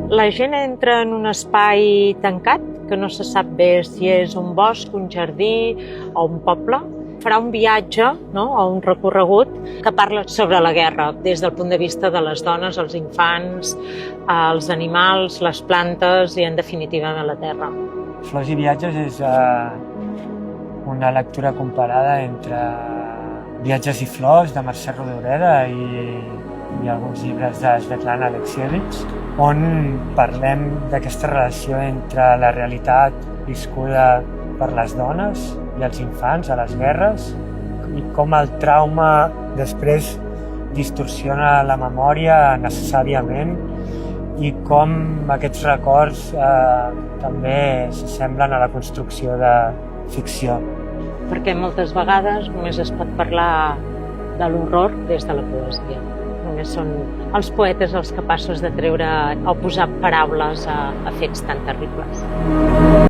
La gent entra en un espai tancat, que no se sap bé si és un bosc, un jardí o un poble. Farà un viatge, o un recorregut que parla sobre la guerra des del punt de vista de les dones, els infants, els animals, les plantes i, en definitiva, de la terra. Flors i viatges és una lectura comparada entre Viatges i flors, de Mercè Rodoreda, i alguns llibres de Svetlana Alexievich, on parlem d'aquesta relació entre la realitat viscuda per les dones i els infants a les guerres i com el trauma després distorsiona la memòria necessàriament i com aquests records també s'assemblen a la construcció de ficció. Perquè moltes vegades només es pot parlar de l'horror des de la poesia. Només són els poetes els capaços de treure o posar paraules a fets tan terribles.